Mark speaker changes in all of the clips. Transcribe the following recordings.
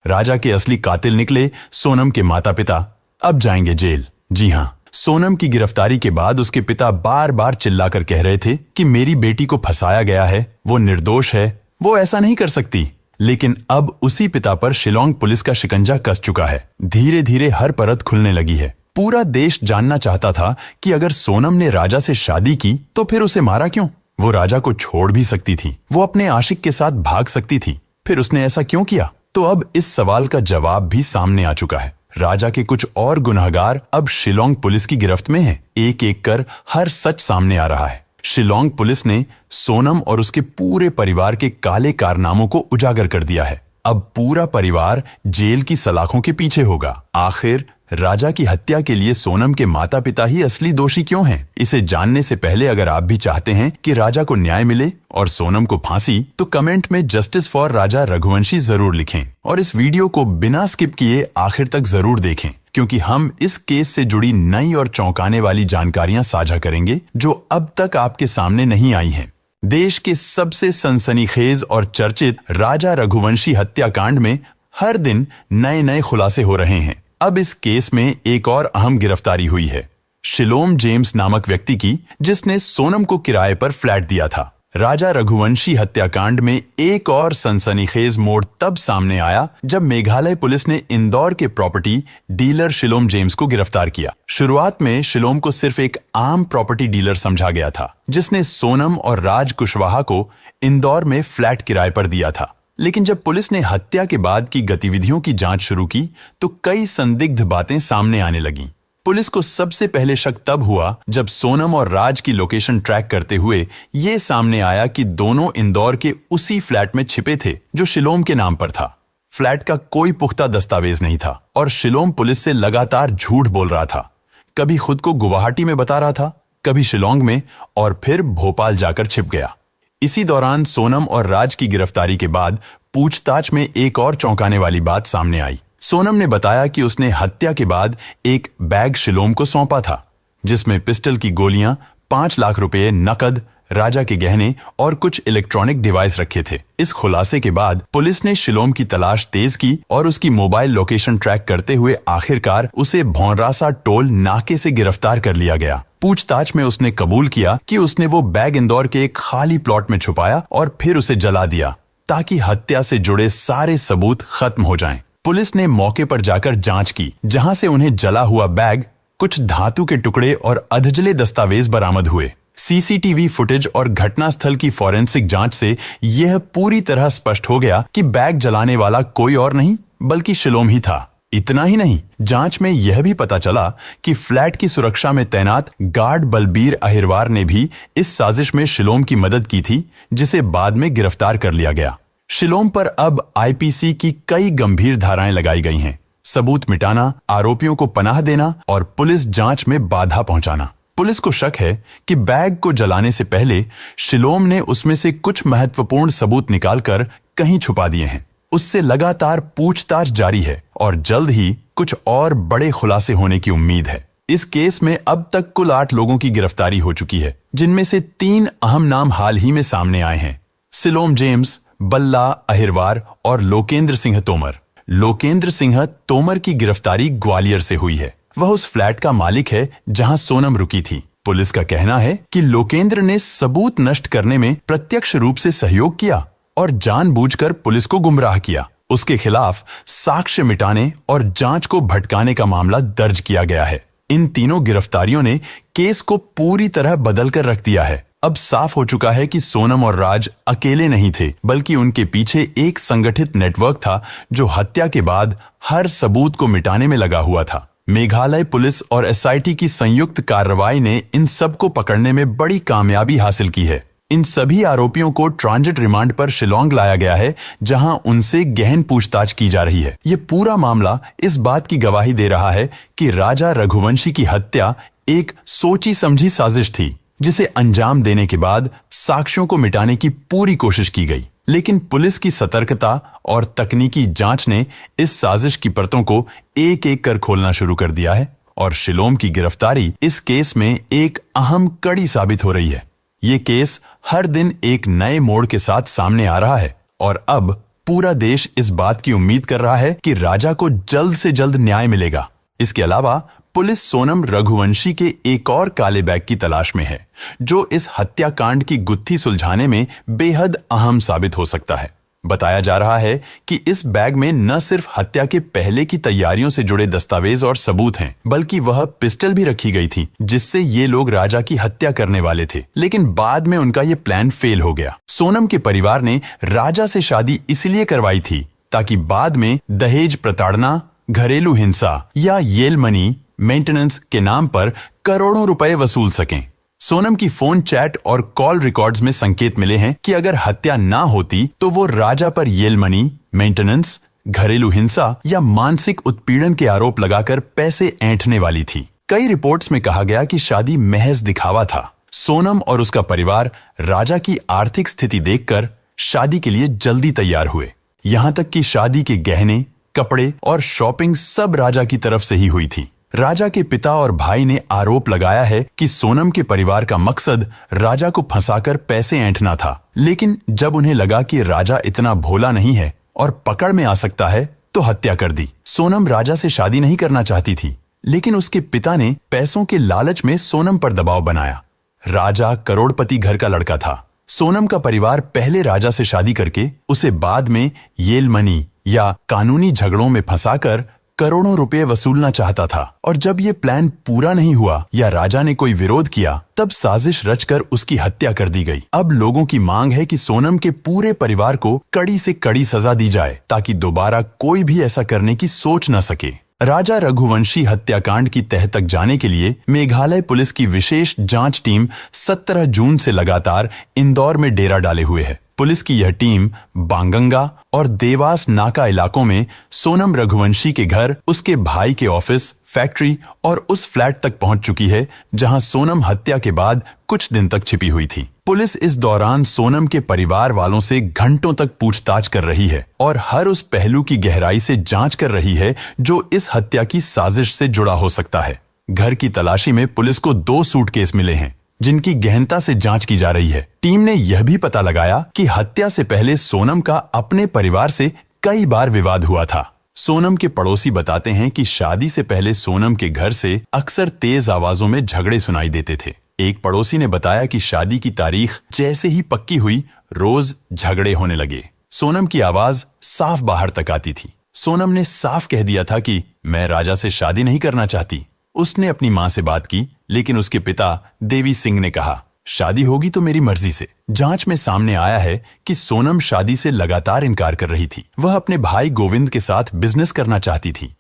Speaker 1: राजा के असली कातिल निकले सोनम के माता पिता, अब जाएंगे जेल। जी हाँ, सोनम की गिरफ्तारी के बाद उसके पिता बार बार चिल्लाकर कह रहे थे कि मेरी बेटी को फंसाया गया है, वो निर्दोष है, वो ऐसा नहीं कर सकती। लेकिन अब उसी पिता पर शिलांग पुलिस का शिकंजा कस चुका है। धीरे धीरे हर परत खुलने लगी है। पूरा देश जानना चाहता था कि अगर सोनम ने राजा से शादी की तो फिर उसे मारा क्यों? वो राजा को छोड़ भी सकती थी, वो अपने आशिक के साथ भाग सकती थी, फिर उसने ऐसा क्यों किया? तो अब इस सवाल का जवाब भी सामने आ चुका है। राजा के कुछ और गुनहगार अब शिलांग पुलिस की गिरफ्त में हैं। एक एक कर हर सच सामने आ रहा है। शिलांग पुलिस ने सोनम और उसके पूरे परिवार के काले कारनामों को उजागर कर दिया है। अब पूरा परिवार जेल की सलाखों के पीछे होगा। आखिर राजा की हत्या के लिए सोनम के माता पिता ही असली दोषी क्यों हैं? इसे जानने से पहले अगर आप भी चाहते हैं कि राजा को न्याय मिले और सोनम को फांसी, तो कमेंट में जस्टिस फॉर राजा रघुवंशी जरूर लिखें और इस वीडियो को बिना स्किप किए आखिर तक जरूर देखें, क्योंकि हम इस केस से जुड़ी नई और चौंकाने वाली जानकारियां साझा करेंगे जो अब तक आपके सामने नहीं आई हैं। देश के सबसे सनसनीखेज और चर्चित राजा रघुवंशी हत्याकांड में हर दिन नए नए खुलासे हो रहे हैं। अब इस केस में एक और अहम गिरफ्तारी हुई है, शिलोम जेम्स नामक व्यक्ति की, जिसने सोनम को किराए पर फ्लैट दिया था। राजा रघुवंशी हत्याकांड में एक और सनसनीखेज मोड़ तब सामने आया जब मेघालय पुलिस ने इंदौर के प्रॉपर्टी डीलर शिलोम जेम्स को गिरफ्तार किया। शुरुआत में शिलोम को सिर्फ एक आम प्रॉपर्टी डीलर समझा गया था, जिसने सोनम और राज कुशवाहा को इंदौर में फ्लैट किराए पर दिया था। लेकिन जब पुलिस ने हत्या के बाद की गतिविधियों की जांच शुरू की तो कई संदिग्ध बातें सामने आने लगीं। पुलिस को सबसे पहले शक तब हुआ जब सोनम और राज की लोकेशन ट्रैक करते हुए ये सामने आया कि दोनों इंदौर के उसी फ्लैट में छिपे थे जो शिलोम के नाम पर था। फ्लैट का कोई पुख्ता दस्तावेज नहीं था और शिलोम पुलिस से लगातार झूठ बोल रहा था। कभी खुद को गुवाहाटी में बता रहा था, कभी शिलोंग में और फिर भोपाल जाकर छिप गया। इसी दौरान सोनम और राज की गिरफ्तारी के बाद पूछताछ में एक और चौंकाने वाली बात सामने आई। सोनम ने बताया कि उसने हत्या के बाद एक बैग शिलोम को सौंपा था, जिसमें पिस्टल की गोलियां, 5 लाख रुपए नकद, राजा के गहने और कुछ इलेक्ट्रॉनिक डिवाइस रखे थे। इस खुलासे के बाद पुलिस ने शिलोम की तलाश तेज की और उसकी मोबाइल लोकेशन ट्रैक करते हुए आखिरकार उसे भौंरासा टोल नाके से गिरफ्तार कर लिया गया। पूछताछ में उसने कबूल किया कि उसने वो बैग इंदौर के एक खाली प्लॉट में छुपाया और फिर उसे जला दिया ताकि हत्या से जुड़े सारे सबूत खत्म हो जाएं। पुलिस ने मौके पर जाकर जांच की, जहां से उन्हें जला हुआ बैग, कुछ धातु के टुकड़े और अधजले दस्तावेज बरामद हुए। सीसीटीवी फुटेज और घटनास्थल की फॉरेंसिक जांच से यह पूरी तरह स्पष्ट हो गया कि बैग जलाने वाला कोई और नहीं बल्कि शिलोम ही था। इतना ही नहीं, जांच में यह भी पता चला कि फ्लैट की सुरक्षा में तैनात गार्ड बलबीर अहिरवार ने भी इस साजिश में शिलोम की मदद की थी, जिसे बाद में गिरफ्तार कर लिया गया। शिलोम पर अब आईपीसी की कई गंभीर धाराएं लगाई गई हैं। सबूत मिटाना, आरोपियों को पनाह देना और पुलिस जांच में बाधा पहुंचाना। पुलिस को शक है कि बैग को जलाने से पहले शिलोम ने उसमें से कुछ महत्वपूर्ण सबूत निकालकर कहीं छुपा दिए हैं। उससे लगातार पूछताछ जारी है और जल्द ही कुछ और बड़े खुलासे होने की उम्मीद है। इस केस में अब तक कुल 8 लोगों की गिरफ्तारी हो चुकी है, जिनमें से 3 अहम नाम हाल ही में सामने आए हैं, शिलोम जेम्स, बल्ला अहिरवार और लोकेंद्र सिंह तोमर। लोकेंद्र सिंह तोमर की गिरफ्तारी ग्वालियर से हुई है। वह उस फ्लैट का मालिक है जहां सोनम रुकी थी। पुलिस का कहना है कि लोकेंद्र ने सबूत नष्ट करने में प्रत्यक्ष रूप से सहयोग किया और जानबूझकर पुलिस को गुमराह किया। उसके खिलाफ साक्ष्य मिटाने और जांच को भटकाने का मामला दर्ज किया गया है। इन तीनों गिरफ्तारियों ने केस को पूरी तरह बदल कर रख दिया है। अब साफ हो चुका है कि सोनम और राज अकेले नहीं थे, बल्कि उनके पीछे एक संगठित नेटवर्क था जो हत्या के बाद हर सबूत को मिटाने में लगा हुआ था। मेघालय पुलिस और एसआईटी की संयुक्त कार्रवाई ने इन सबको पकड़ने में बड़ी कामयाबी हासिल की है। इन सभी आरोपियों को ट्रांजिट रिमांड पर शिलोंग लाया गया है, जहां उनसे गहन पूछताछ की जा रही है। ये पूरा मामला इस बात की गवाही दे रहा है कि राजा रघुवंशी की हत्या एक सोची समझी साजिश थी, जिसे अंजाम देने के बाद साक्ष्यों को मिटाने की पूरी कोशिश की गई। लेकिन पुलिस की सतर्कता और तकनीकी जांच ने इस साजिश की परतों को एक एक कर खोलना शुरू कर दिया है और शिलोम की गिरफ्तारी इस केस में एक अहम कड़ी साबित हो रही है। ये केस हर दिन एक नए मोड़ के साथ सामने आ रहा है और अब पूरा देश इस बात की उम्मीद कर रहा है कि राजा को जल्द से जल्द न्याय मिलेगा। इसके अलावा पुलिस सोनम रघुवंशी के एक और काले बैग की तलाश में है, जो इस हत्याकांड की गुत्थी सुलझाने में बेहद अहम साबित हो सकता है। बताया जा रहा है कि इस बैग में न सिर्फ हत्या के पहले की तैयारियों से जुड़े दस्तावेज और सबूत हैं, बल्कि वह पिस्टल भी रखी गई थी जिससे ये लोग राजा की हत्या करने वाले थे, लेकिन बाद में उनका ये प्लान फेल हो गया। सोनम के परिवार ने राजा से शादी इसलिए करवाई थी ताकि बाद में दहेज प्रताड़ना, घरेलू हिंसा या येल मनी मेंटेनेंस के नाम पर करोड़ों रुपए वसूल सकें। सोनम की फोन चैट और कॉल रिकॉर्ड्स में संकेत मिले हैं कि अगर हत्या ना होती तो वो राजा पर येल मनी, मेंटेनेंस, घरेलू हिंसा या मानसिक उत्पीड़न के आरोप लगाकर पैसे ऐंठने वाली थी। कई रिपोर्ट्स में कहा गया कि शादी महज दिखावा था। सोनम और उसका परिवार राजा की आर्थिक स्थिति देखकर शादी के लिए जल्दी तैयार हुए। यहां तक कि शादी के गहने, कपड़े और शॉपिंग सब राजा की तरफ से ही हुई थी। राजा के पिता और भाई ने आरोप लगाया है कि सोनम के परिवार का मकसद राजा को फंसाकर पैसे ऐंठना था, लेकिन जब उन्हें लगा कि राजा इतना भोला नहीं है और पकड़ में आ सकता है तो हत्या कर दी। सोनम राजा से शादी नहीं करना चाहती थी, लेकिन उसके पिता ने पैसों के लालच में सोनम पर दबाव बनाया। राजा करोड़पति घर का लड़का था। सोनम का परिवार पहले राजा से शादी करके उसे बाद में येल मनी या कानूनी झगड़ों में फंसाकर करोड़ों रुपए वसूलना चाहता था, और जब ये प्लान पूरा नहीं हुआ या राजा ने कोई विरोध किया तब साजिश रचकर उसकी हत्या कर दी गई। अब लोगों की मांग है कि सोनम के पूरे परिवार को कड़ी से कड़ी सजा दी जाए ताकि दोबारा कोई भी ऐसा करने की सोच न सके। राजा रघुवंशी हत्याकांड की तह तक जाने के लिए मेघालय पुलिस की विशेष जांच टीम 17 जून से लगातार इंदौर में डेरा डाले हुए है। पुलिस की यह टीम बांगंगा और देवास नाका इलाकों में सोनम रघुवंशी के घर, उसके भाई के ऑफिस, फैक्ट्री और उस फ्लैट तक पहुंच चुकी है जहां सोनम हत्या के बाद कुछ दिन तक छिपी हुई थी। पुलिस इस दौरान सोनम के परिवार वालों से घंटों तक पूछताछ कर रही है और हर उस पहलू की गहराई से जांच कर रही है जो इस हत्या की साजिश से जुड़ा हो सकता है। घर की तलाशी में पुलिस को 2 सूटकेस मिले हैं जिनकी गहनता से जांच की जा रही है। टीम ने यह भी पता लगाया कि हत्या से पहले सोनम का अपने परिवार से कई बार विवाद हुआ था। सोनम के पड़ोसी बताते हैं कि शादी से पहले सोनम के घर से अक्सर तेज आवाजों में झगड़े सुनाई देते थे। एक पड़ोसी ने बताया कि शादी की तारीख जैसे ही पक्की हुई, रोज झगड़े होने लगे। सोनम की आवाज साफ बाहर तक आती थी। सोनम ने साफ कह दिया था कि मैं राजा से शादी नहीं करना चाहती। उसने अपनी मां से बात की, लेकिन उसके पिता देवी सिंह ने कहा, शादी होगी तो मेरी मर्जी से। जांच में सामने आया है कि सोनम शादी से लगातार इनकार कर रही थी। वह अपने भाई गोविंद के साथ बिजनेस करना चाहती थी,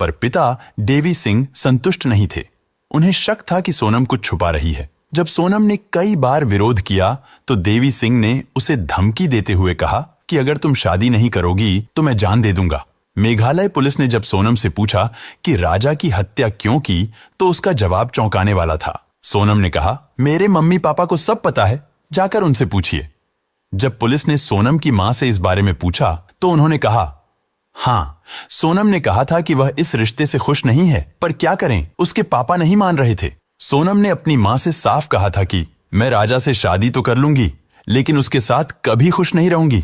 Speaker 1: पर पिता देवी सिंह संतुष्ट नहीं थे। उन्हें शक था कि सोनम कुछ छुपा रही है। जब सोनम ने कई बार विरोध किया तो देवी सिंह ने उसे धमकी देते हुए कहा कि अगर तुम शादी नहीं करोगी तो मैं जान दे दूंगा। मेघालय पुलिस ने जब सोनम से पूछा कि राजा की हत्या क्यों की, तो उसका जवाब चौंकाने वाला था। सोनम ने कहा, मेरे मम्मी पापा को सब पता है, जाकर उनसे पूछिए। जब पुलिस ने सोनम की मां से इस बारे में पूछा तो उन्होंने कहा, हाँ, सोनम ने कहा था कि वह इस रिश्ते से खुश नहीं है, पर क्या करें, उसके पापा नहीं मान रहे थे। सोनम ने अपनी मां से साफ कहा था कि मैं राजा से शादी तो कर लूंगी, लेकिन उसके साथ कभी खुश नहीं रहूंगी।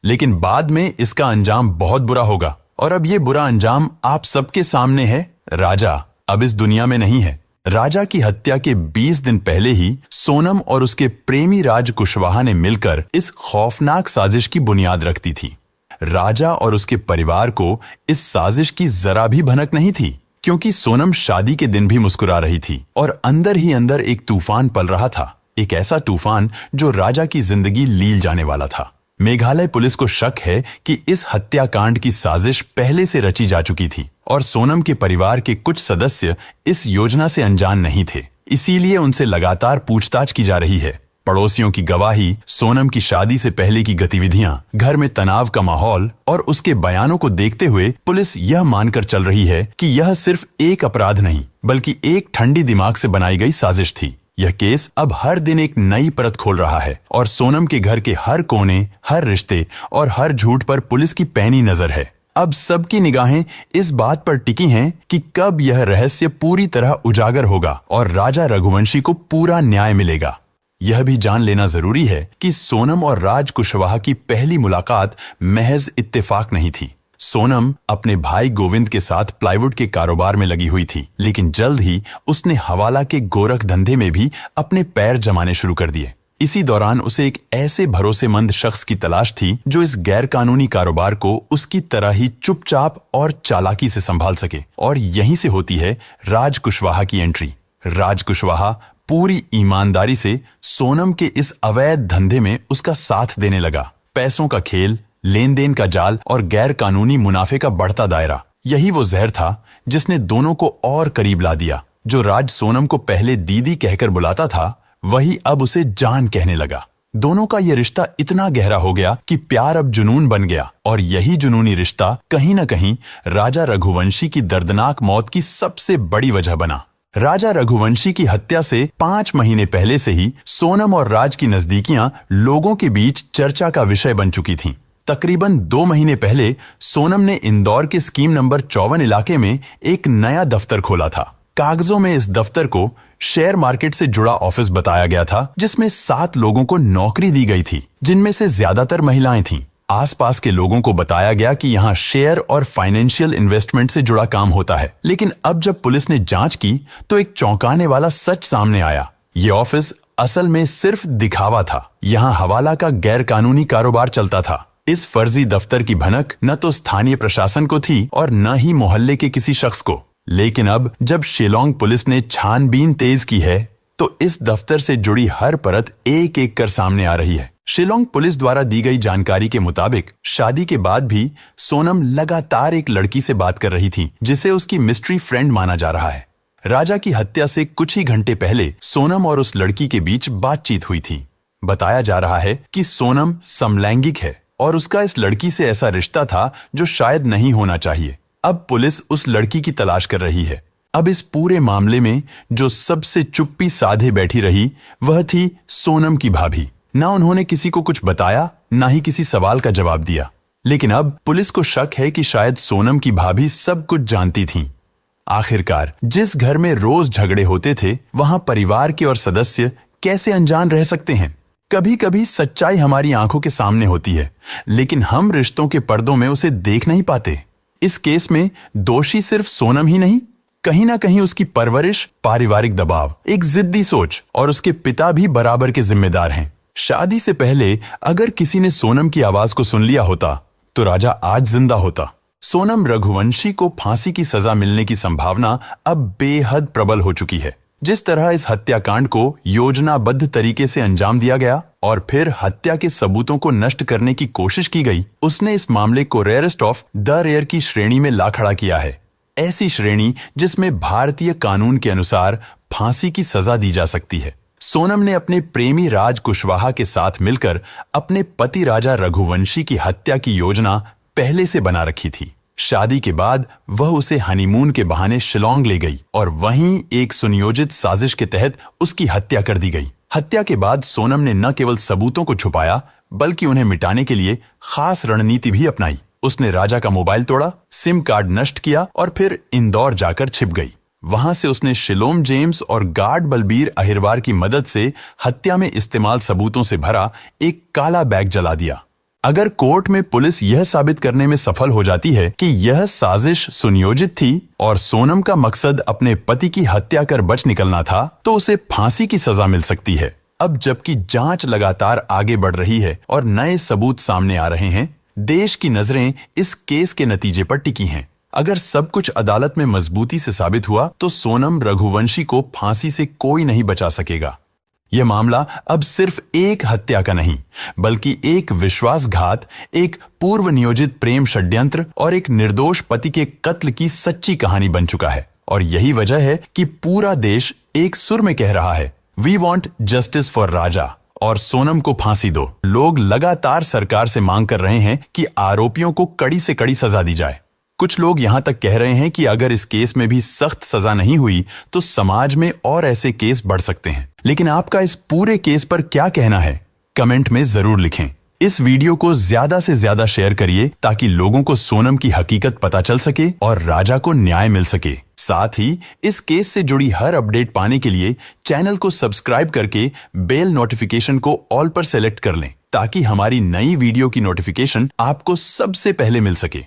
Speaker 1: लेकिन बाद में इसका अंजाम बहुत बुरा होगा, और अब ये बुरा अंजाम आप सबके सामने है। राजा अब इस दुनिया में नहीं है। राजा की हत्या के 20 दिन पहले ही सोनम और उसके प्रेमी राज कुशवाहा ने मिलकर इस खौफनाक साजिश की बुनियाद रखती थी। राजा और उसके परिवार को इस साजिश की जरा भी भनक नहीं थी, क्योंकि सोनम शादी के दिन भी मुस्कुरा रही थी और अंदर ही अंदर एक तूफान पल रहा था, एक ऐसा तूफान जो राजा की जिंदगी लील जाने वाला था। मेघालय पुलिस को शक है कि इस हत्याकांड की साजिश पहले से रची जा चुकी थी और सोनम के परिवार के कुछ सदस्य इस योजना से अनजान नहीं थे। इसीलिए उनसे लगातार पूछताछ की जा रही है। पड़ोसियों की गवाही, सोनम की शादी से पहले की गतिविधियां, घर में तनाव का माहौल और उसके बयानों को देखते हुए पुलिस यह मानकर चल रही है कि यह सिर्फ एक अपराध नहीं, बल्कि एक ठंडी दिमाग से बनाई गई साजिश थी। यह केस अब हर दिन एक नई परत खोल रहा है और सोनम के घर के हर कोने, हर रिश्ते और हर झूठ पर पुलिस की पैनी नजर है। अब सबकी निगाहें इस बात पर टिकी हैं कि कब यह रहस्य पूरी तरह उजागर होगा और राजा रघुवंशी को पूरा न्याय मिलेगा। यह भी जान लेना जरूरी है कि सोनम और राज कुशवाहा की पहली मुलाकात महज इत्तेफाक नहीं थी। सोनम अपने भाई गोविंद के साथ प्लाईवुड के कारोबार में लगी हुई थी, लेकिन जल्द ही उसने हवाला के गोरख धंधे में भी अपने पैर जमाने शुरू कर दिए। इसी दौरान उसे एक ऐसे भरोसेमंद शख्स की तलाश थी जो इस गैर कानूनी कारोबार को उसकी तरह ही चुपचाप और चालाकी से संभाल सके। और यहीं से होती है राज कुशवाहा की एंट्री। राज कुशवाहा पूरी ईमानदारी से सोनम के इस अवैध धंधे में उसका साथ देने लगा। पैसों का खेल, लेन देन का जाल और गैर कानूनी मुनाफे का बढ़ता दायरा, यही वो जहर था जिसने दोनों को और करीब ला दिया। जो राज सोनम को पहले दीदी कहकर बुलाता था, वही अब उसे जान कहने लगा। दोनों का यह रिश्ता इतना गहरा हो गया कि प्यार अब जुनून बन गया। और यही जुनूनी रिश्ता कहीं न कहीं राजा रघुवंशी की दर्दनाक मौत की सबसे बड़ी वजह बना। राजा रघुवंशी की हत्या से 5 महीने पहले से ही सोनम और राज की नजदीकियां लोगों के बीच चर्चा का विषय बन चुकी थीं। तकरीबन 2 महीने पहले सोनम ने इंदौर के स्कीम नंबर 54 इलाके में एक नया दफ्तर खोला था। कागजों में इस दफ्तर को शेयर मार्केट से जुड़ा ऑफिस बताया गया था, जिसमें 7 लोगों को नौकरी दी गई थी, जिनमें से ज्यादातर महिलाएं थीं। आसपास के लोगों को बताया गया कि यहाँ शेयर और फाइनेंशियल इन्वेस्टमेंट से जुड़ा काम होता है। लेकिन अब जब पुलिस ने जांच की तो एक चौंकाने वाला सच सामने आया। ये ऑफिस असल में सिर्फ दिखावा था। यहाँ हवाला का गैर कानूनी कारोबार चलता था। इस फर्जी दफ्तर की भनक न तो स्थानीय प्रशासन को थी और न ही मोहल्ले के किसी शख्स को। लेकिन अब जब शिलोंग पुलिस ने छानबीन तेज की है तो इस दफ्तर से जुड़ी हर परत एक एक कर सामने आ रही है। शिलोंग पुलिस द्वारा दी गई जानकारी के मुताबिक शादी के बाद भी सोनम लगातार एक लड़की से बात कर रही थी, जिसे उसकी मिस्ट्री फ्रेंड माना जा रहा है। राजा की हत्या से कुछ ही घंटे पहले सोनम और उस लड़की के बीच बातचीत हुई थी। बताया जा रहा है कि सोनम समलैंगिक है और उसका इस लड़की से ऐसा रिश्ता था जो शायद नहीं होना चाहिए। अब पुलिस उस लड़की की तलाश कर रही है। अब इस पूरे मामले में जो सबसे चुप्पी साधे बैठी रही वह थी सोनम की भाभी। ना उन्होंने किसी को कुछ बताया, ना ही किसी सवाल का जवाब दिया। लेकिन अब पुलिस को शक है कि शायद सोनम की भाभी सब कुछ जानती थीं। आखिरकार जिस घर में रोज झगड़े होते थे, वहां परिवार के और सदस्य कैसे अनजान रह सकते हैं? कभी कभी सच्चाई हमारी आंखों के सामने होती है, लेकिन हम रिश्तों के पर्दों में उसे देख नहीं पाते। इस केस में दोषी सिर्फ सोनम ही नहीं, कहीं ना कहीं उसकी परवरिश, पारिवारिक दबाव, एक जिद्दी सोच और उसके पिता भी बराबर के जिम्मेदार हैं। शादी से पहले अगर किसी ने सोनम की आवाज को सुन लिया होता तो राजा आज जिंदा होता। सोनम रघुवंशी को फांसी की सजा मिलने की संभावना अब बेहद प्रबल हो चुकी है। जिस तरह इस हत्याकांड को योजनाबद्ध तरीके से अंजाम दिया गया और फिर हत्या के सबूतों को नष्ट करने की कोशिश की गई, उसने इस मामले को रेयरेस्ट ऑफ द रेयर की श्रेणी में ला खड़ा किया है। ऐसी श्रेणी जिसमें भारतीय कानून के अनुसार फांसी की सजा दी जा सकती है। सोनम ने अपने प्रेमी राज कुशवाहा के साथ मिलकर अपने पति राजा रघुवंशी की हत्या की योजना पहले से बना रखी थी। शादी के बाद वह उसे हनीमून के बहाने शिलोंग ले गई और वहीं एक सुनियोजित साजिश के तहत उसकी हत्या कर दी गई। हत्या के बाद सोनम ने न केवल सबूतों को छुपाया, बल्कि उन्हें मिटाने के लिए खास रणनीति भी अपनाई। उसने राजा का मोबाइल तोड़ा, सिम कार्ड नष्ट किया और फिर इंदौर जाकर छिप गई। वहां से उसने शिलोम जेम्स और गार्ड बलबीर अहिरवार की मदद से हत्या में इस्तेमाल सबूतों से भरा एक काला बैग जला दिया। अगर कोर्ट में पुलिस यह साबित करने में सफल हो जाती है कि यह साजिश सुनियोजित थी और सोनम का मकसद अपने पति की हत्या कर बच निकलना था, तो उसे फांसी की सजा मिल सकती है। अब जबकि जांच लगातार आगे बढ़ रही है और नए सबूत सामने आ रहे हैं, देश की नजरें इस केस के नतीजे पर टिकी हैं। अगर सब कुछ अदालत में मजबूती से साबित हुआ तो सोनम रघुवंशी को फांसी से कोई नहीं बचा सकेगा। यह मामला अब सिर्फ एक हत्या का नहीं, बल्कि एक विश्वासघात, एक पूर्व नियोजित प्रेम षड्यंत्र और एक निर्दोष पति के कत्ल की सच्ची कहानी बन चुका है। और यही वजह है कि पूरा देश एक सुर में कह रहा है, वी वॉन्ट जस्टिस फॉर राजा और सोनम को फांसी दो। लोग लगातार सरकार से मांग कर रहे हैं कि आरोपियों को कड़ी से कड़ी सजा दी जाए। कुछ लोग यहां तक कह रहे हैं कि अगर इस केस में भी सख्त सजा नहीं हुई तो समाज में और ऐसे केस बढ़ सकते हैं। लेकिन आपका इस पूरे केस पर क्या कहना है? कमेंट में जरूर लिखें। इस वीडियो को ज्यादा से ज्यादा शेयर करिए ताकि लोगों को सोनम की हकीकत पता चल सके और राजा को न्याय मिल सके। साथ ही इस केस से जुड़ी हर अपडेट पाने के लिए चैनल को सब्सक्राइब करके बेल नोटिफिकेशन को ऑल पर सेलेक्ट कर लें ताकि हमारी नई वीडियो की नोटिफिकेशन आपको सबसे पहले मिल सके।